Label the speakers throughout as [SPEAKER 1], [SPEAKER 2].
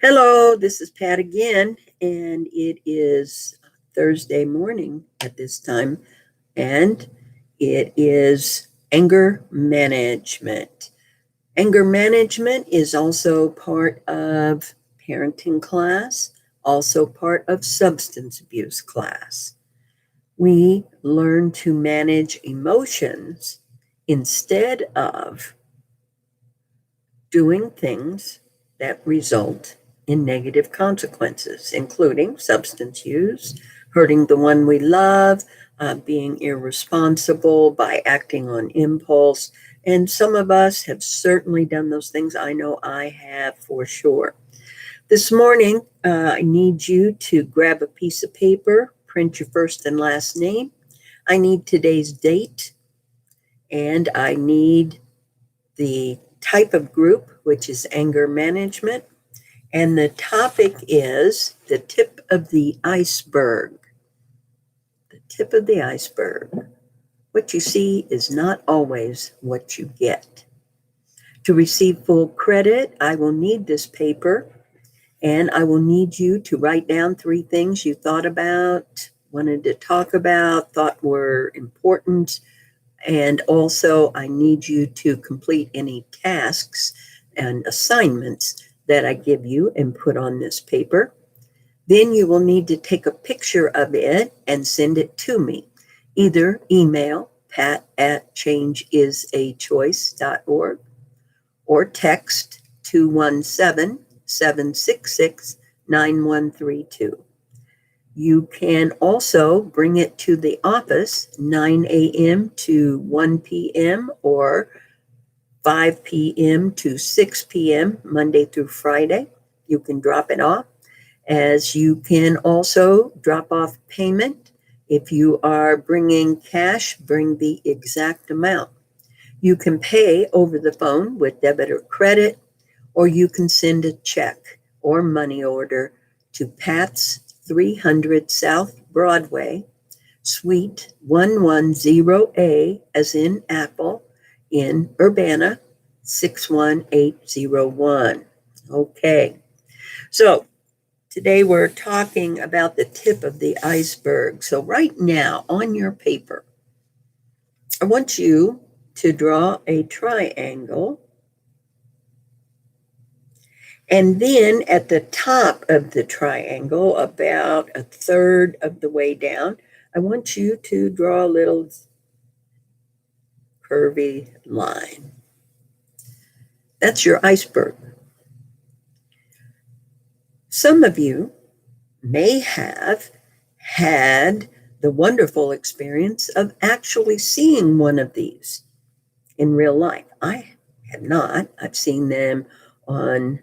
[SPEAKER 1] Hello, this is Pat again, and it is Thursday morning at this time, and it is anger management. Anger management is also part of parenting class, also part of substance abuse class. We learn to manage emotions instead of doing things that result in negative consequences, including substance use, hurting the one we love, being irresponsible by acting on impulse. And some of us have certainly done those things. I know I have for sure. This morning, I need you to grab a piece of paper, print your first and last name. I need today's date, and I need the type of group, which is anger management. And the topic is the tip of the iceberg. The tip of the iceberg. What you see is not always what you get. To receive full credit, I will need this paper, and I will need you to write down 3 things you thought about, wanted to talk about, thought were important. And also, I need you to complete any tasks and assignments that I give you and put on this paper. Then you will need to take a picture of it and send it to me. Either email pat@changeisAchoice.org or text 217-766-9132. You can also bring it to the office 9 a.m. to 1 p.m. or 5 p.m. to 6 p.m. Monday through Friday. You can drop it off, as you can also drop off payment. If you are bringing cash, bring the exact amount. You can pay over the phone with debit or credit, or you can send a check or money order to Pat's 300 South Broadway, Suite 110A, as in Apple, in Urbana, 61801. Okay, so today we're talking about the tip of the iceberg. So right now on your paper, I want you to draw a triangle. And then at the top of the triangle, about a third of the way down, I want you to draw a little curvy line. That's your iceberg. Some of you may have had the wonderful experience of actually seeing one of these in real life. I have not. I've seen them on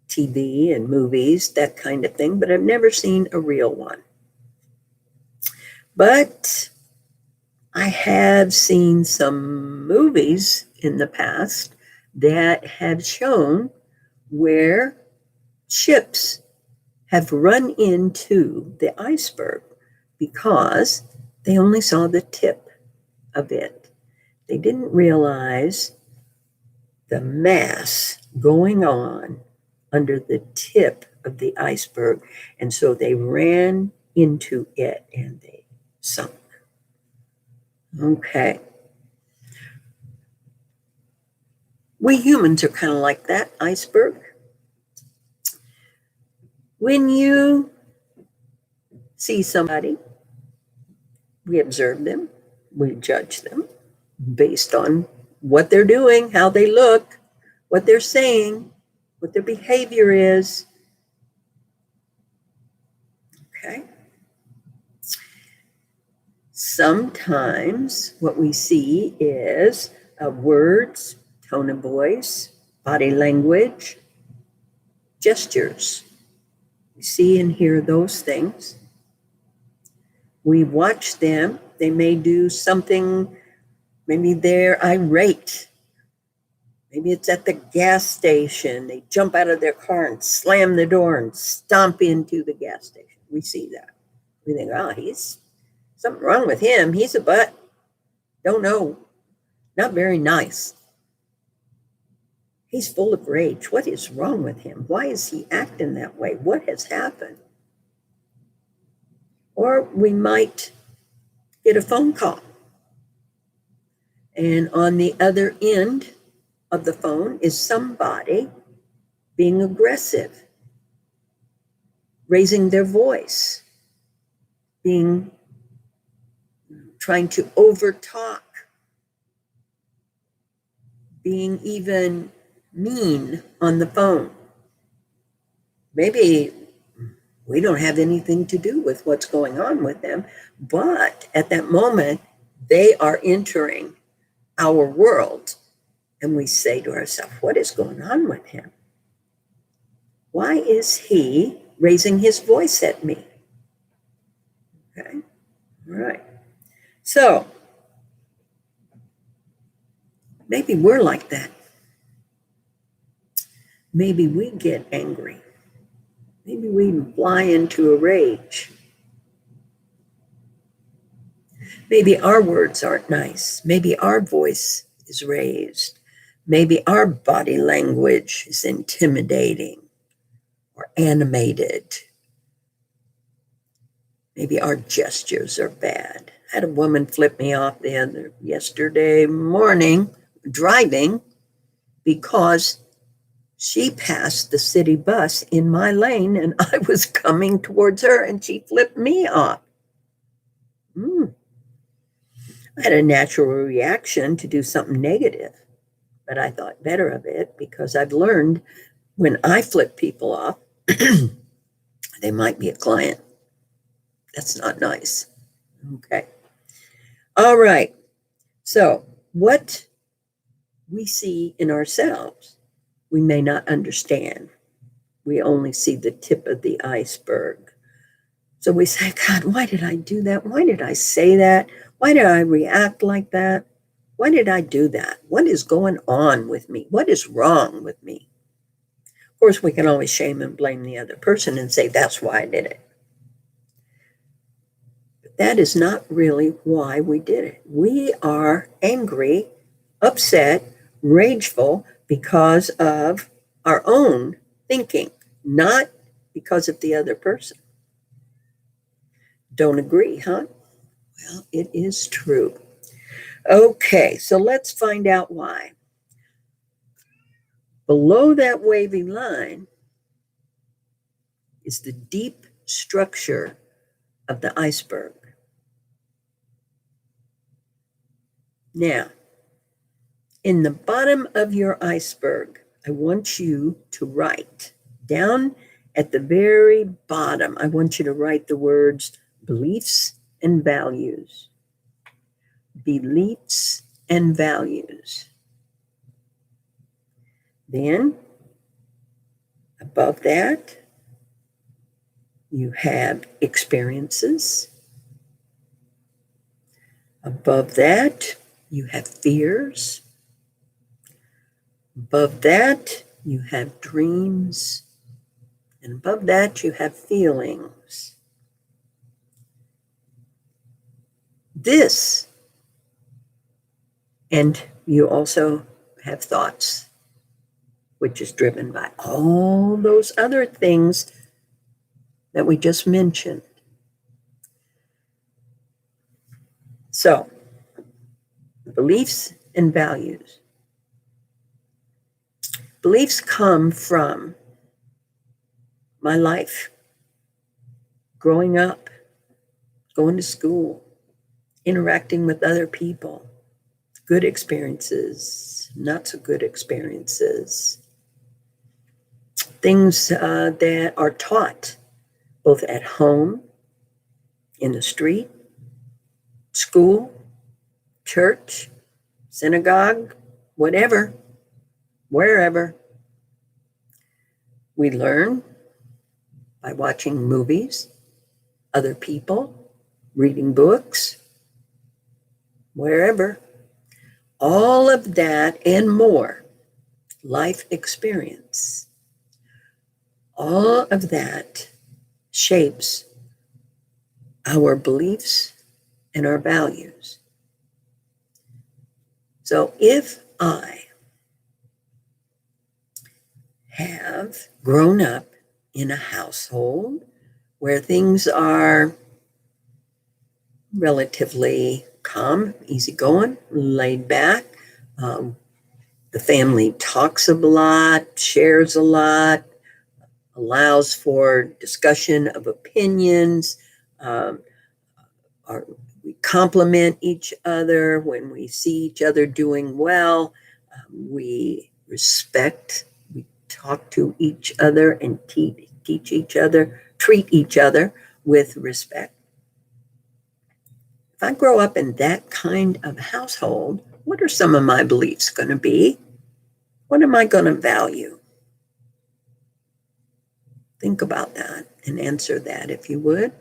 [SPEAKER 1] TV and movies, that kind of thing, but I've never seen a real one. But I have seen some movies in the past that have shown where ships have run into the iceberg because they only saw the tip of it. They didn't realize the mass going on under the tip of the iceberg, and so they ran into it and they sunk. Okay. We humans are kind of like that iceberg. When you see somebody, we observe them, we judge them based on what they're doing, how they look, what they're saying, what their behavior is. Okay. Sometimes what we see is words, tone of voice, body language, gestures. We see and hear those things. We watch them. They may do something, maybe they're irate. Maybe it's at the gas station. They jump out of their car and slam the door and stomp into the gas station. We see that. We think, oh, he's something wrong with him. He's a butt. Don't know. Not very nice. He's full of rage. What is wrong with him? Why is he acting that way? What has happened? Or we might get a phone call, and on the other end of the phone is somebody being aggressive, raising their voice, being trying to overtalk, being even mean on the phone. Maybe we don't have anything to do with what's going on with them, but at that moment, they are entering our world, and we say to ourselves, what is going on with him? Why is he raising his voice at me? Okay, all right. So maybe we're like that. Maybe we get angry. Maybe we fly into a rage. Maybe our words aren't nice. Maybe our voice is raised. Maybe our body language is intimidating or animated. Maybe our gestures are bad. I had a woman flip me off yesterday morning driving because she passed the city bus in my lane and I was coming towards her and she flipped me off. I had a natural reaction to do something negative, but I thought better of it because I've learned when I flip people off, they might be a client. That's not nice. Okay. All right. So, what we see in ourselves, we may not understand. We only see the tip of the iceberg. So we say, God, why did I do that? Why did I say that? Why did I react like that? Why did I do that? What is going on with me? What is wrong with me? Of course, we can always shame and blame the other person and say, that's why I did it. But that is not really why we did it. We are angry, upset, rageful because of our own thinking, not because of the other person. Don't agree, huh? Well, it is true. Okay, so let's find out why. Below that wavy line is the deep structure of the iceberg. Now, in the bottom of your iceberg, I want you to write down at the very bottom, I want you to write the words beliefs and values. Beliefs and values. Then, above that, you have experiences. Above that, you have fears. Above that, you have dreams. And above that, you have feelings. This, and you also have thoughts, which is driven by all those other things that we just mentioned. So, beliefs and values. Beliefs come from my life, growing up, going to school, interacting with other people, good experiences, not so good experiences, things that are taught both at home, in the street, school, church, synagogue, whatever, wherever. We learn by watching movies, other people, reading books, wherever. All of that and more, life experience, all of that shapes our beliefs and our values. So if I have grown up in a household where things are relatively calm, easygoing, laid back. Um, the family talks a lot, shares a lot, allows for discussion of opinions. Um, we compliment each other when we see each other doing well. We respect, we talk to each other and teach each other, treat each other with respect. If I grow up in that kind of household, what are some of my beliefs going to be? What am I going to value? Think about that and answer that if you would.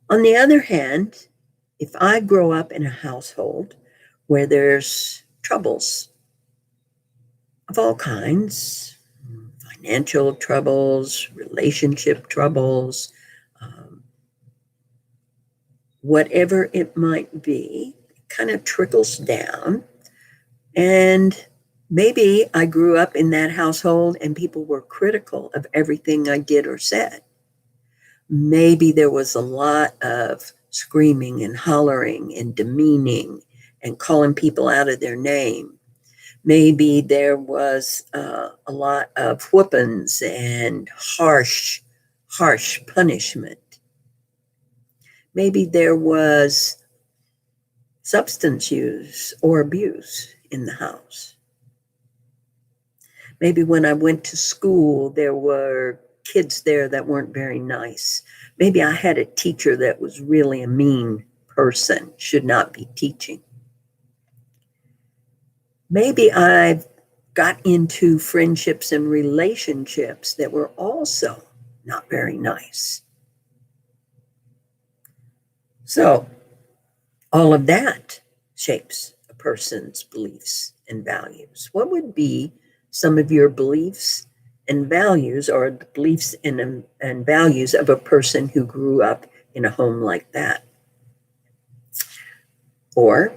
[SPEAKER 1] On the other hand, if I grow up in a household where there's troubles of all kinds, financial troubles, relationship troubles, um, whatever it might be, it kind of trickles down. And maybe I grew up in that household and people were critical of everything I did or said. Maybe there was a lot of screaming and hollering and demeaning and calling people out of their name. Maybe there was a lot of whoopings and harsh punishment. Maybe there was substance use or abuse in the house. Maybe when I went to school, there were kids there that weren't very nice. Maybe I had a teacher that was really a mean person, should not be teaching. Maybe I've got into friendships and relationships that were also not very nice. So all of that shapes a person's beliefs and values. What would be some of your beliefs and values, or the beliefs and values of a person who grew up in a home like that, or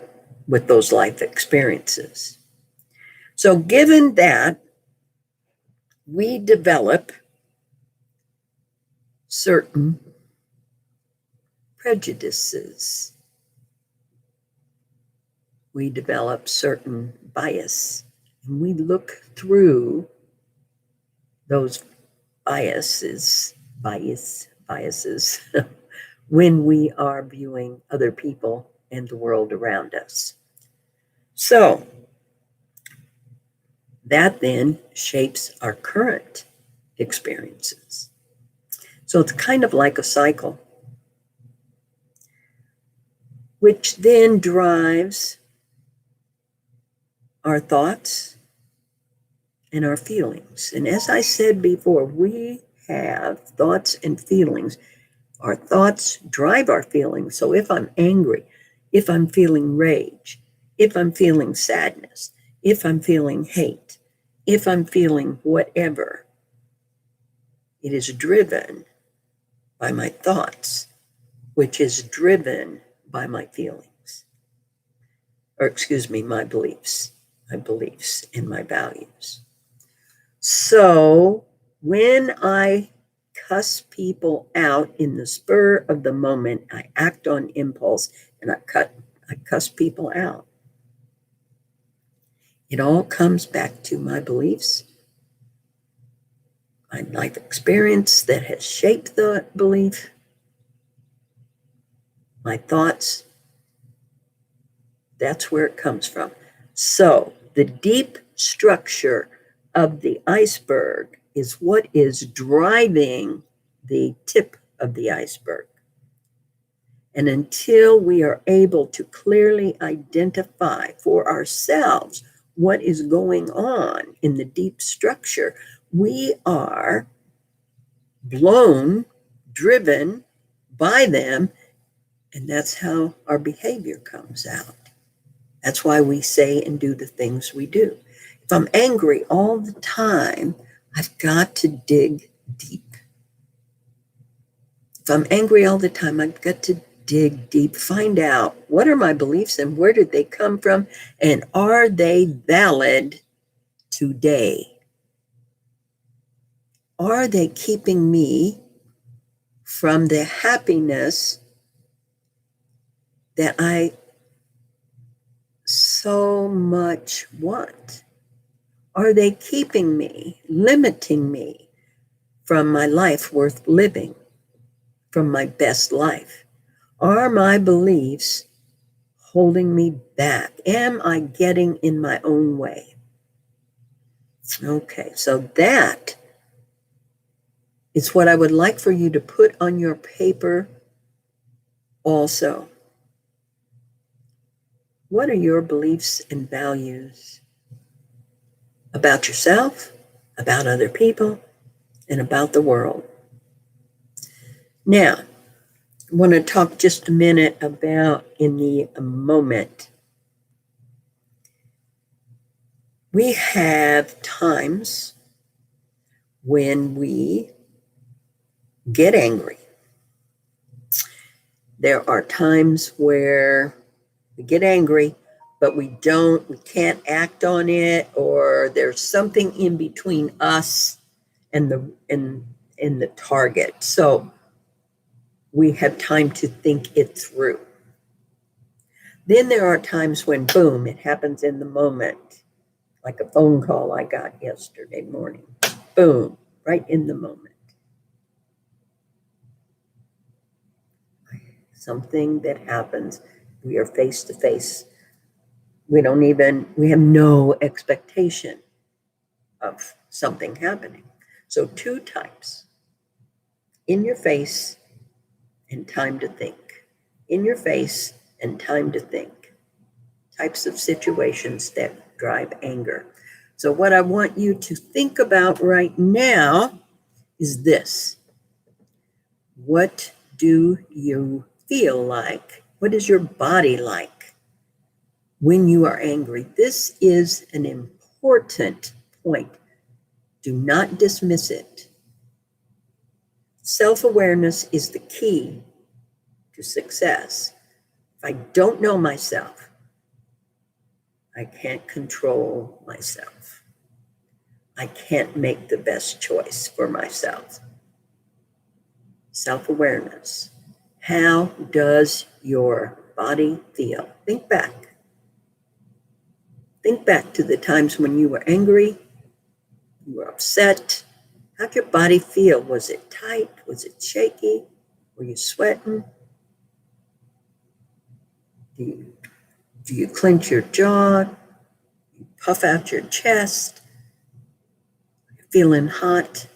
[SPEAKER 1] with those life experiences? So given that, we develop certain prejudices. We develop certain bias, and we look through those biases when we are viewing other people and the world around us. So that then shapes our current experiences. So it's kind of like a cycle, which then drives our thoughts and our feelings. And as I said before, we have thoughts and feelings. Our thoughts drive our feelings. So if I'm angry, if I'm feeling rage, if I'm feeling sadness, if I'm feeling hate, if I'm feeling whatever, it is driven by my thoughts, which is driven by my feelings, or excuse me, my beliefs and my values. So when I cuss people out in the spur of the moment, I act on impulse and I cuss people out. It all comes back to my beliefs, my life experience that has shaped the belief, my thoughts. That's where it comes from. So the deep structure of the iceberg is what is driving the tip of the iceberg. And until we are able to clearly identify for ourselves what is going on in the deep structure, we are blown, driven by them, and that's how our behavior comes out. That's why we say and do the things we do. If I'm angry all the time, I've got to dig deep. If I'm angry all the time, I've got to dig deep, find out what are my beliefs and where did they come from, and are they valid today? Are they keeping me from the happiness that I so much want? Are they keeping me, limiting me from my life worth living, from my best life? Are my beliefs holding me back? Am I getting in my own way? Okay, so that is what I would like for you to put on your paper also. What are your beliefs and values about yourself, about other people, and about the world? Now, I want to talk just a minute about in the moment. We have times when we get angry. There are times where we get angry, but we can't act on it, or there's something in between us and the target. So we have time to think it through. Then there are times when, boom, it happens in the moment, like a phone call I got yesterday morning. Boom, right in the moment. Something that happens, we are face to face. We have no expectation of something happening. So 2 types: in your face and time to think. In your face and time to think. Types of situations that drive anger. So what I want you to think about right now is this. What do you feel like? What is your body like when you are angry? This is an important point. Do not dismiss it. Self-awareness is the key to success. If I don't know myself, I can't control myself. I can't make the best choice for myself. Self-awareness. How does your body feel? Think back. Think back to the times when you were angry, you were upset. How'd your body feel? Was it tight? Was it shaky? Were you sweating? Do you clench your jaw? You puff out your chest? You're feeling hot?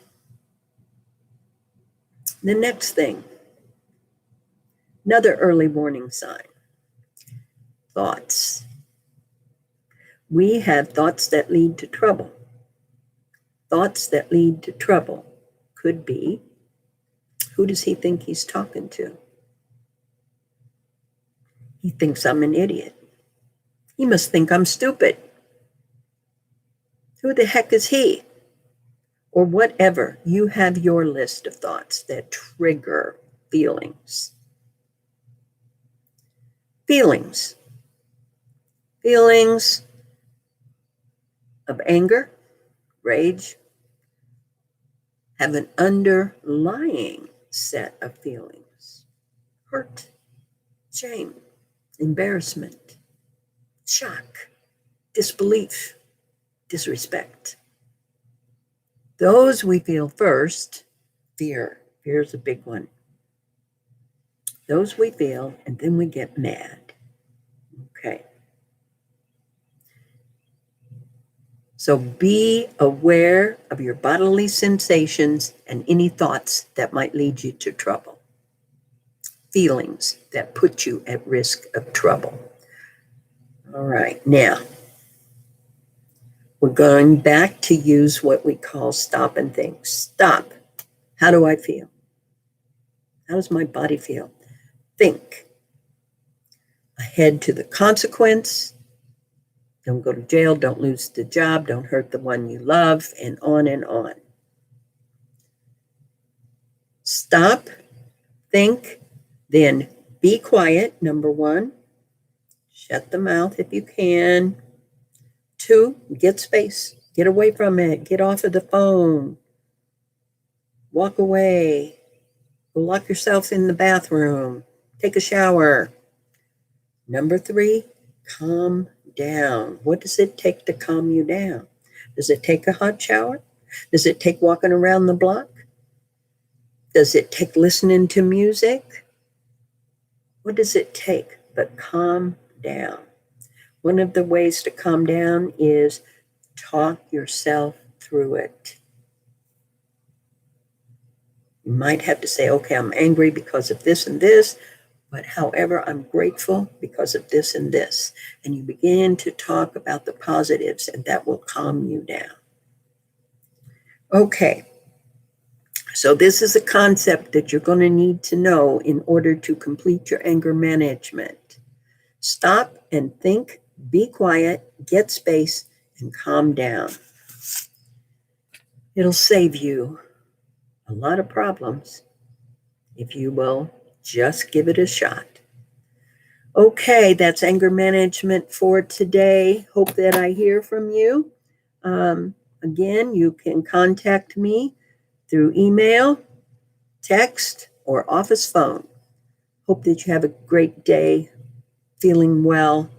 [SPEAKER 1] The next thing, another early warning sign. Thoughts. We have thoughts that lead to trouble. Thoughts that lead to trouble could be, who does he think he's talking to? He thinks I'm an idiot. He must think I'm stupid. Who the heck is he? Or whatever. You have your list of thoughts that trigger feelings. Feelings. Feelings of anger, rage, have an underlying set of feelings. Hurt, shame, embarrassment, shock, disbelief, disrespect. Those we feel first. Fear. Fear is a big one. Those we feel, and then we get mad. Okay. So be aware of your bodily sensations and any thoughts that might lead you to trouble. Feelings that put you at risk of trouble. All right, now we're going back to use what we call stop and think. Stop. How do I feel? How does my body feel? Think. Ahead to the consequence. Don't go to jail, don't lose the job, don't hurt the one you love, and on and on. Stop, think, then be quiet, number 1. Shut the mouth if you can. 2, get space Get away from it. Get off of the phone. Walk away. Go lock yourself in the bathroom. Take a shower. Number 3, calm down. What does it take to calm you down? Does it take a hot shower? Does it take walking around the block? Does it take listening to music? What does it take? But calm down. One of the ways to calm down is talk yourself through it. You might have to say, okay, I'm angry because of this and this, but however, I'm grateful because of this and this. And you begin to talk about the positives, and that will calm you down. Okay, so this is a concept that you're going to need to know in order to complete your anger management. Stop and think, be quiet, get space, and calm down. It'll save you a lot of problems if you will just give it a shot. Okay, that's anger management for today. Hope that I hear from you. Again, you can contact me through email, text, or office phone. Hope that you have a great day, feeling well,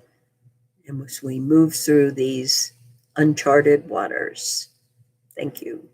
[SPEAKER 1] and as we move through these uncharted waters. Thank you.